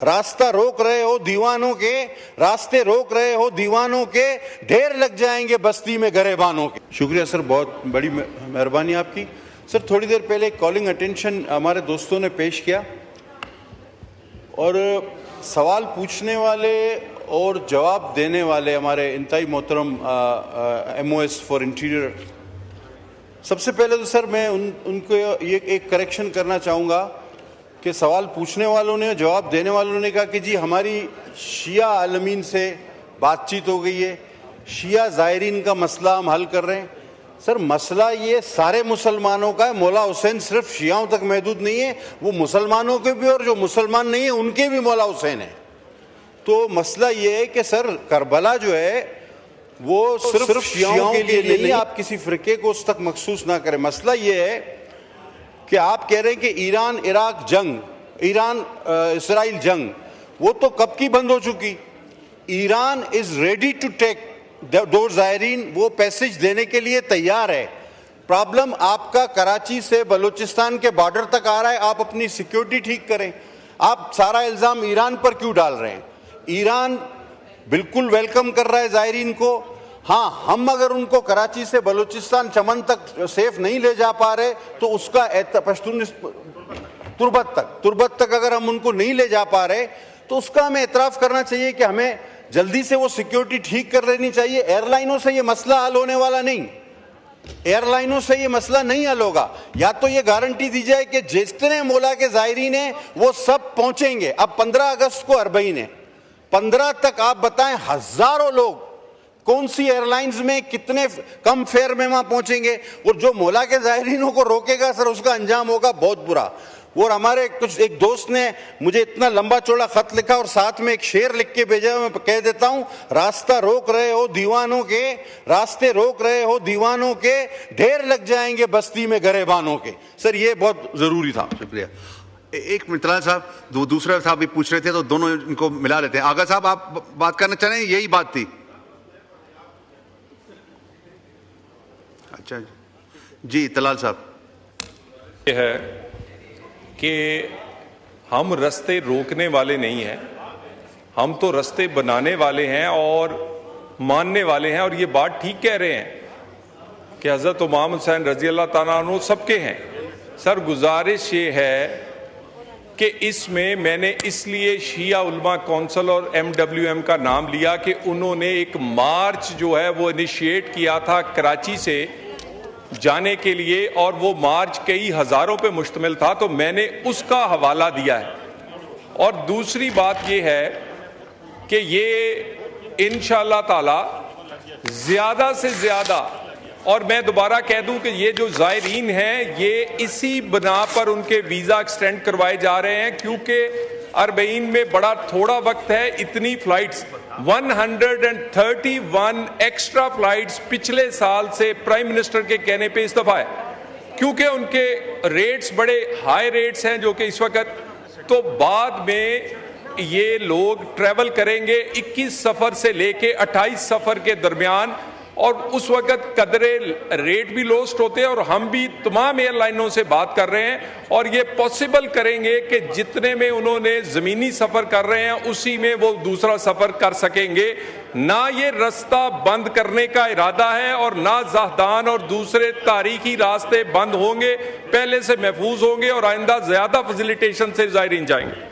रास्ता रोक रहे हो दीवानों के, रास्ते रोक रहे हो दीवानों के, ढेर लग जाएंगे बस्ती में गरेबानों के। शुक्रिया सर, बहुत बड़ी मेहरबानी आपकी। सर थोड़ी देर पहले कॉलिंग अटेंशन हमारे दोस्तों ने पेश किया और सवाल पूछने वाले और जवाब देने वाले हमारे इंतहाई मोहतरम MOS फॉर इंटीरियर, सबसे पहले तो सर मैं उनको ये एक करेक्शन करना चाहूँगा कि सवाल पूछने वालों ने, जवाब देने वालों ने कहा कि जी हमारी शिया आलमीन से बातचीत हो गई है, शिया ज़ायरीन का मसला हम हल कर रहे हैं। सर मसला ये सारे मुसलमानों का है, मौला हुसैन सिर्फ शियाओं तक महदूद नहीं है, वो मुसलमानों के भी और जो मुसलमान नहीं है उनके भी मौला हुसैन है। तो मसला ये है कि सर करबला जो है वो सिर्फ शियाओं के लिए नहीं, आप किसी फ़िरके को उस तक मखसूस ना करें। मसला ये है कि आप कह रहे हैं कि ईरान इराक जंग, ईरान इसराइल जंग, वो तो कब की बंद हो चुकी। Iran is ready to take दो ज़ायरीन, वो पैसेज देने के लिए तैयार है। प्रॉब्लम आपका कराची से बलूचिस्तान के बॉर्डर तक आ रहा है, आप अपनी सिक्योरिटी ठीक करें। आप सारा इल्ज़ाम ईरान पर क्यों डाल रहे हैं? ईरान बिल्कुल वेलकम कर रहा है ज़ायरीन को। हाँ, हम अगर उनको कराची से बलूचिस्तान चमन तक सेफ नहीं ले जा पा रहे तो उसका पश्तून तुर्बत तक अगर हम उनको नहीं ले जा पा रहे तो उसका हमें एतराफ़ करना चाहिए कि हमें जल्दी से वो सिक्योरिटी ठीक कर लेनी चाहिए। एयरलाइनों से ये मसला हल होने वाला नहीं, एयरलाइनों से ये मसला नहीं हल होगा। या तो ये गारंटी दी जाए कि जितने मौला के ज़ायरीन हैं वो सब पहुंचेंगे। अब 15 अगस्त को अरबईन है, 15 तक आप बताएं हजारों लोग कौन सी एयरलाइंस में कितने कम फेयर में वहां पहुंचेंगे, और जो मौला के ज़ायरीनों को रोकेगा सर उसका अंजाम होगा बहुत बुरा। और हमारे कुछ एक दोस्त ने मुझे इतना लंबा चौड़ा खत लिखा और साथ में एक शेर लिख के भेजा, मैं कह देता हूं, रास्ता रोक रहे हो दीवानों के, रास्ते रोक रहे हो दीवानों के, ढेर लग जाएंगे बस्ती में गरेबानों के। सर ये बहुत जरूरी था। शुक्रिया। एक मिनट तलाल साहब, दूसरा साहब भी पूछ रहे थे तो दोनों इनको मिला लेते हैं। आगा साहब आप बात करना चाह रहे हैं? यही बात थी। अच्छा जी, तलाल साहब। ये है कि हम रास्ते रोकने वाले नहीं हैं, हम तो रास्ते बनाने वाले हैं और मानने वाले हैं। और ये बात ठीक कह रहे हैं कि हज़रत इमाम हुसैन रज़ी अल्लाह ताला अन्हु सबके हैं। सर गुजारिश ये है कि इसमें मैंने इसलिए शिया उलमा कौंसिल और MWM का नाम लिया कि उन्होंने एक मार्च जो है वो इनिशिएट किया था कराची से जाने के लिए, और वो मार्च कई हज़ारों पे मुश्तमिल था, तो मैंने उसका हवाला दिया है। और दूसरी बात ये है कि ये इंशाअल्लाह ताला ज़्यादा से ज़्यादा, और मैं दोबारा कह दूं कि ये जो ज़ायरीन हैं ये इसी बना पर उनके वीज़ा एक्सटेंड करवाए जा रहे हैं, क्योंकि अरबईन में बड़ा थोड़ा वक्त है। इतनी फ्लाइट्स 131 एक्स्ट्रा फ्लाइट्स पिछले साल से प्राइम मिनिस्टर के कहने पे इस दफा है, क्योंकि उनके रेट्स बड़े हाई रेट्स हैं जो कि इस वक्त, तो बाद में ये लोग ट्रैवल करेंगे 21 सफ़र से लेके 28 सफ़र के दरमियान, और उस वक्त कदरे रेट भी लोस्ट होते हैं। और हम भी तमाम एयरलाइनों से बात कर रहे हैं और ये पॉसिबल करेंगे कि जितने में उन्होंने ज़मीनी सफ़र कर रहे हैं उसी में वो दूसरा सफ़र कर सकेंगे। ना ये रास्ता बंद करने का इरादा है और ना ज़हदान और दूसरे तारीखी रास्ते बंद होंगे, पहले से महफूज होंगे और आइंदा ज़्यादा फैसिलिटेशन से ज़ायरीन जाएंगे।